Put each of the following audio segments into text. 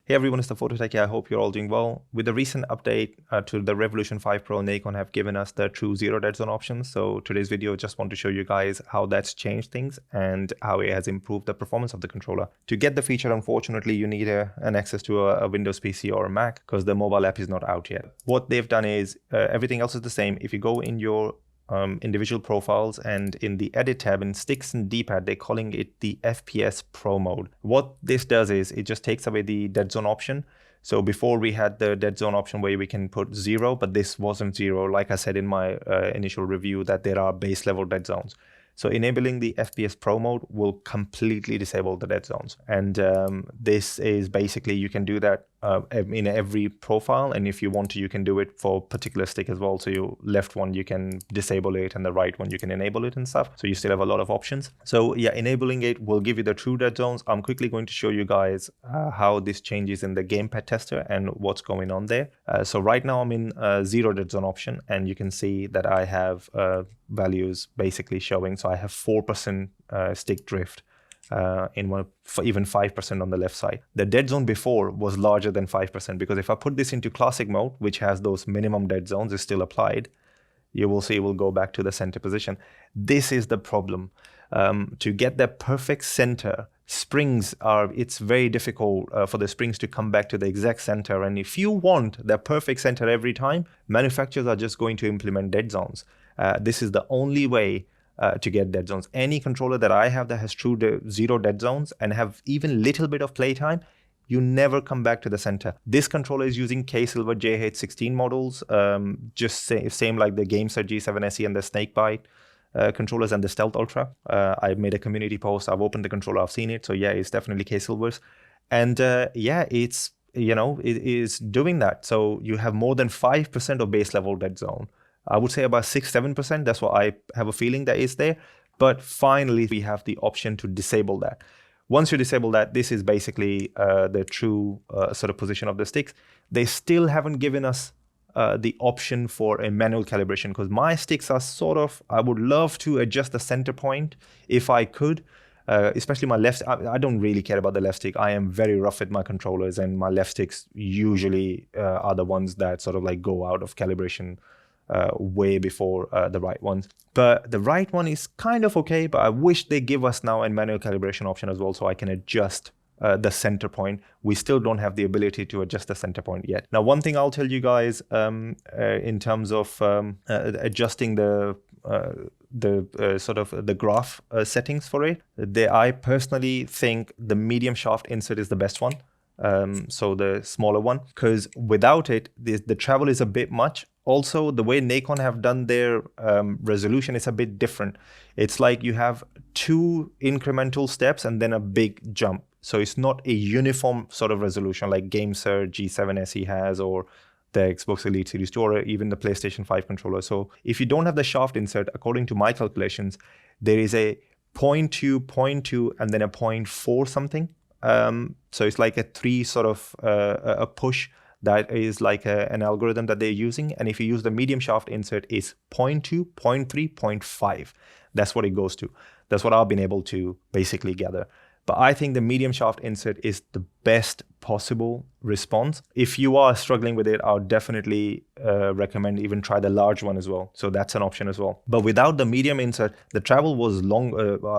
Hey everyone, it's the Phototechie. I hope you're all doing well. With the recent update to the Revolution 5 Pro, Nacon have given us the true zero dead zone option. So today's video, just want to show you guys how that's changed things and how it has improved the performance of the controller. To get the feature, unfortunately, you need an access to a Windows PC or a Mac because the mobile app is not out yet. What they've done is everything else is the same. If you go in your individual profiles and in the edit tab in sticks and D-pad, they're calling it the FPS Pro mode. What this does is it just takes away the dead zone option. So before we had the dead zone option where we can put 0, but this wasn't 0. Like I said in my initial review, that there are base level dead zones. So enabling the FPS Pro mode will completely disable the dead zones. And this is basically, you can do that in every profile. And if you want to, you can do it for a particular stick as well. So your left one, you can disable it, and the right one, you can enable it and stuff. So you still have a lot of options. So yeah, enabling it will give you the true dead zones. I'm quickly going to show you guys how this changes in the Gamepad tester and what's going on there. So right now I'm in zero dead zone option, and you can see that I have values basically showing. So I have 4% stick drift in one, for even 5% on the left side. The dead zone before was larger than 5%, because if I put this into classic mode, which has those minimum dead zones is still applied, you will see it will go back to the center position. This is the problem. To get the perfect center, springs are, it's very difficult for the springs to come back to the exact center. And if you want the perfect center every time, manufacturers are just going to implement dead zones. This is the only way to get dead zones. Any controller that I have that has true zero dead zones and have even little bit of playtime, you never come back to the center. This controller is using K-Silver JH16 models, just same like the GameSir G7 SE and the Snakebite controllers and the Stealth Ultra. I made a community post, I've opened the controller, I've seen it. So yeah, it's definitely K-Silvers. And yeah, it's, you know, it is doing that. So you have more than 5% of base level dead zone. I would say about 6-7%. That's what I have a feeling that is there. But finally, we have the option to disable that. Once you disable that, this is basically the true sort of position of the sticks. They still haven't given us the option for a manual calibration, because my sticks are sort of, I would love to adjust the center point if I could. Especially my left, I don't really care about the left stick. I am very rough with my controllers, and my left sticks usually are the ones that sort of like go out of calibration way before the right ones. But the right one is kind of okay, but I wish they give us now a manual calibration option as well, so I can adjust the center point. We still don't have the ability to adjust the center point yet. Now, one thing I'll tell you guys in terms of adjusting the sort of the graph settings for it, I personally think the medium shaft insert is the best one. So the smaller one, because without it, the travel is a bit much. Also, the way Nacon have done their resolution is a bit different. It's like you have 2 incremental steps and then a big jump. So it's not a uniform sort of resolution like GameSir G7 SE has, or the Xbox Elite Series 2, or even the PlayStation 5 controller. So if you don't have the shaft insert, according to my calculations, there is a 0.2, 0.2, and then a 0.4 something. So it's like a 3 sort of a push. That is like an algorithm that they're using. And if you use the medium shaft insert, it's 0.2, 0.3, 0.5. That's what it goes to. That's what I've been able to basically gather. But I think the medium shaft insert is the best possible response. If you are struggling with it, I would definitely recommend even try the large one as well. So that's an option as well. But without the medium insert, the travel was a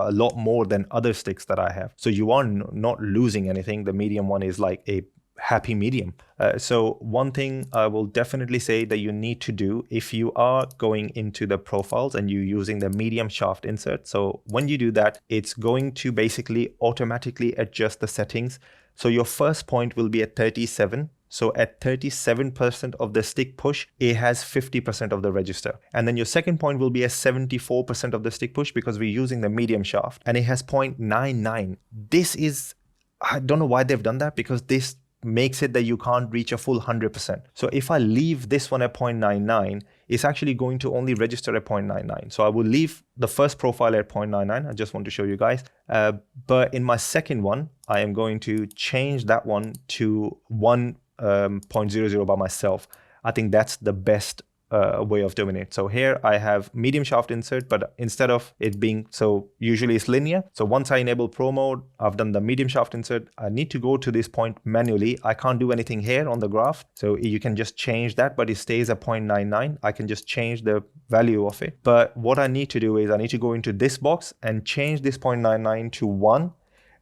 lot more than other sticks that I have. So you are not losing anything. The medium one is like a happy medium. So one thing I will definitely say that you need to do if you are going into the profiles and you're using the medium shaft insert. So when you do that, it's going to basically automatically adjust the settings. So your first point will be at 37. So at 37% of the stick push, it has 50% of the register. And then your second point will be at 74% of the stick push, because we're using the medium shaft, and it has 0.99. This is, I don't know why they've done that, because this makes it that you can't reach a full 100%. So if I leave this one at 0.99, it's actually going to only register at 0.99. So I will leave the first profile at 0.99. I just want to show you guys. But in my second one, I am going to change that one to 1.00 by myself. I think that's the best way of doing it. So here I have medium shaft insert, but instead of it being, so usually it's linear. So once I enable Pro mode, I've done the medium shaft insert. I need to go to this point manually. I can't do anything here on the graph. So you can just change that, but it stays at 0.99. I can just change the value of it. But what I need to do is I need to go into this box and change this 0.99 to 1.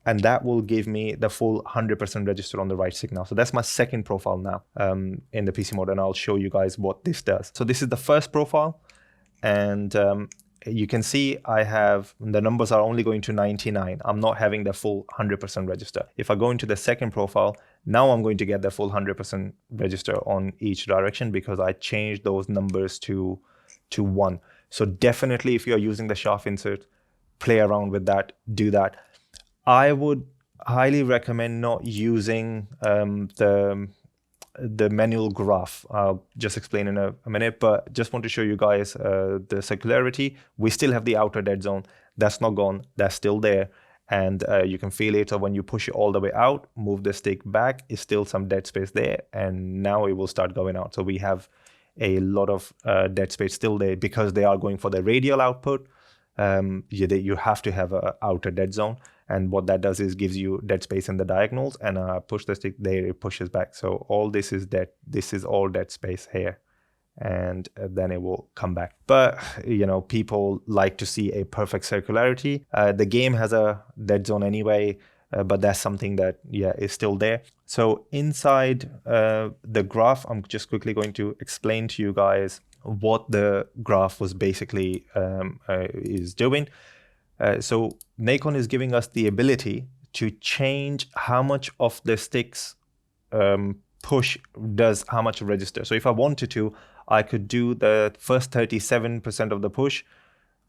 And that will give me the full 100% register on the right signal. So that's my second profile now in the PC mode, and I'll show you guys what this does. So this is the first profile, and you can see I have, the numbers are only going to 99. I'm not having the full 100% register. If I go into the second profile, now I'm going to get the full 100% register on each direction because I changed those numbers to 1. So definitely if you're using the shaft insert, play around with that, do that. I would highly recommend not using the manual graph. I'll just explain in a minute, but just want to show you guys the circularity. We still have the outer dead zone. That's not gone. That's still there. And you can feel it. So when you push it all the way out, move the stick back, is still some dead space there. And now it will start going out. So we have a lot of dead space still there because they are going for the radial output. You have to have an outer dead zone. And what that does is gives you dead space in the diagonals, and push the stick there, it pushes back. So all this is dead. This is all dead space here, and then it will come back. But you know, people like to see a perfect circularity. The game has a dead zone anyway, but that's something that is still there. So inside the graph, I'm just quickly going to explain to you guys what the graph was basically is doing. So Nacon is giving us the ability to change how much of the stick's push does how much register. So if I wanted to, I could do the first 37% of the push,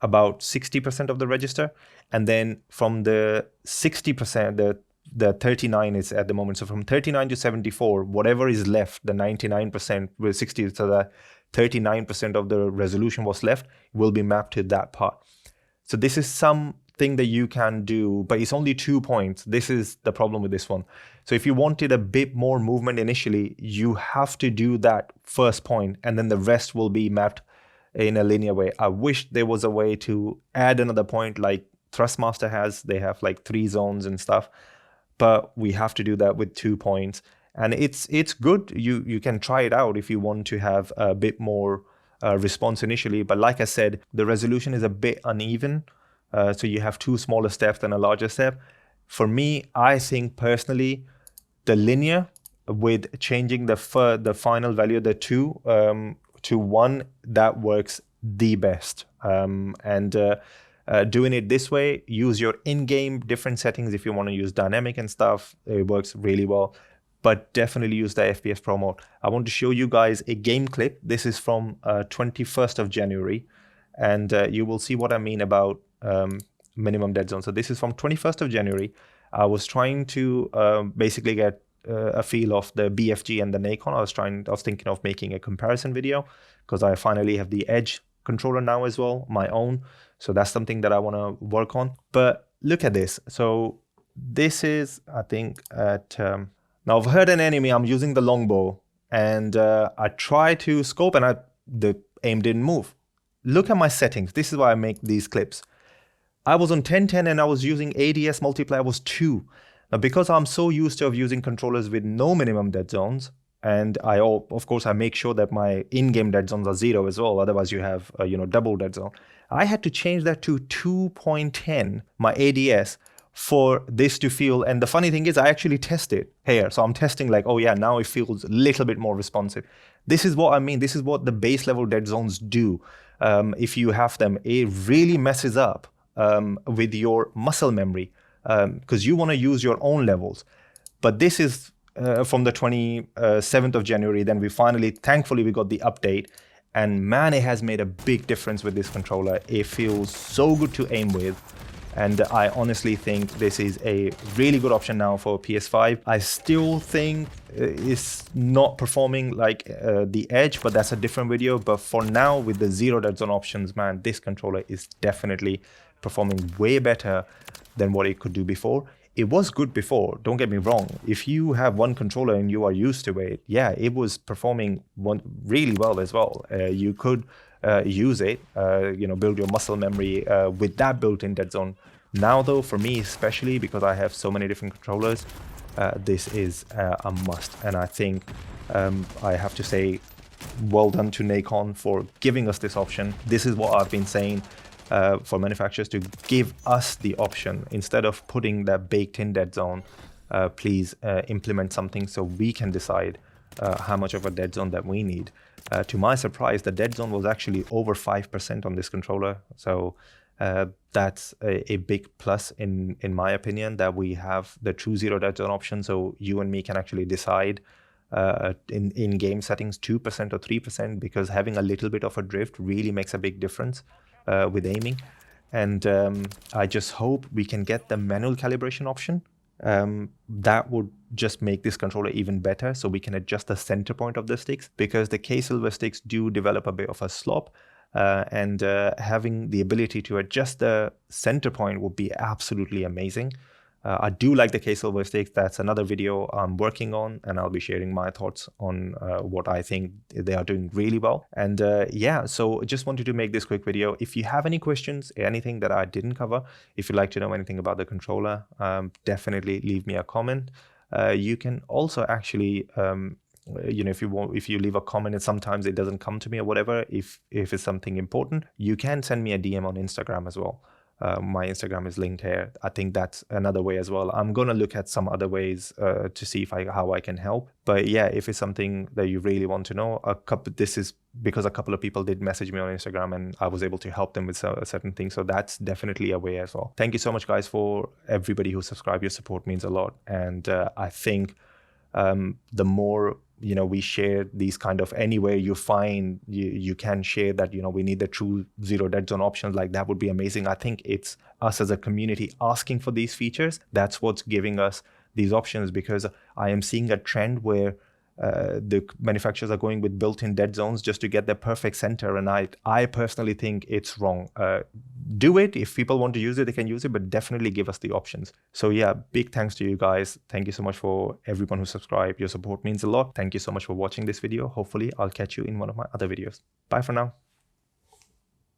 about 60% of the register, and then from the 60%, the 39 is at the moment. So from 39 to 74, whatever is left, the 99% with 60, so that 39% of the resolution was left will be mapped to that part. So this is something that you can do, but it's only 2 points. This is the problem with this one. So if you wanted a bit more movement initially, you have to do that first point, and then the rest will be mapped in a linear way. I wish there was a way to add another point like Thrustmaster has. They have like 3 zones and stuff, but we have to do that with 2 points. And it's good. You can try it out if you want to have a bit more response initially, but like I said, the resolution is a bit uneven, so you have 2 smaller steps than a larger step. For me, I think personally, the linear with changing the final value, the 2 to 1, that works the best. Doing it this way, use your in-game different settings. If you want to use dynamic and stuff, it works really well. But definitely use the FPS Pro mode. I want to show you guys a game clip. This is from 21st of January, and you will see what I mean about minimum dead zone. So this is from 21st of January. I was trying to basically get a feel of the BFG and the Nacon. I was thinking of making a comparison video because I finally have the Edge controller now as well, my own. So that's something that I want to work on. But look at this. So this is, I think, at... now I've heard an enemy, I'm using the longbow, and I try to scope and the aim didn't move. Look at my settings. This is why I make these clips. I was on 1010 and I was using ADS multiplier was 2. Now because I'm so used to using controllers with no minimum dead zones, and of course I make sure that my in-game dead zones are 0 as well, otherwise you have double dead zone. I had to change that to 2.10, my ADS, for this to feel. And the funny thing is I actually test it here. So I'm testing like, oh yeah, now it feels a little bit more responsive. This is what I mean. This is what the base level dead zones do. If you have them, it really messes up with your muscle memory because you want to use your own levels. But this is from the 27th of January. Then we finally, thankfully, we got the update. And man, it has made a big difference with this controller. It feels so good to aim with. And I honestly think this is a really good option now for PS5. I still think it's not performing like the Edge, but that's a different video. But for now, with the 0 dead zone options, man, this controller is definitely performing way better than what it could do before. it was good before, don't get me wrong. If you have one controller and you are used to it, yeah, it was performing really well as well. You could use it, build your muscle memory with that built-in dead zone. Now though, for me especially, because I have so many different controllers, this is a must. And I think I have to say well done to Nacon for giving us this option. This is what I've been saying for manufacturers, to give us the option instead of putting that baked-in dead zone. Please implement something so we can decide how much of a dead zone that we need. To my surprise, the dead zone was actually over 5% on this controller. So that's a big plus in my opinion, that we have the true zero dead zone option. So you and me can actually decide in game settings 2% or 3%, because having a little bit of a drift really makes a big difference with aiming. And I just hope we can get the manual calibration option. That would just make this controller even better, so we can adjust the center point of the sticks, because the K-Silver sticks do develop a bit of a slop, and having the ability to adjust the center point would be absolutely amazing. I do like the K-Silver sticks. That's another video I'm working on, and I'll be sharing my thoughts on what I think they are doing really well. And yeah, so just wanted to make this quick video. If you have any questions, anything that I didn't cover, if you'd like to know anything about the controller, definitely leave me a comment. You can also actually, if you leave a comment and sometimes it doesn't come to me or whatever, if it's something important, you can send me a DM on Instagram as well. My Instagram is linked here. I think that's another way as well. I'm gonna look at some other ways to see how I can help. But yeah, if it's something that you really want to know, this is because a couple of people did message me on Instagram and I was able to help them with a certain thing. So that's definitely a way as well. Thank you so much, guys, for everybody who subscribed. Your support means a lot. And I think the more we share these kind of, anywhere you find you can share that we need the true zero dead zone options, like that would be amazing. I think it's us as a community asking for these features. That's what's giving us these options, because I am seeing a trend where the manufacturers are going with built-in dead zones just to get the perfect center, and I personally think it's wrong. Do it. If people want to use it, they can use it, but definitely give us the options. So yeah, big thanks to you guys. Thank you so much for everyone who subscribed. Your support means a lot. Thank you so much for watching this video. Hopefully I'll catch you in one of my other videos. Bye for now.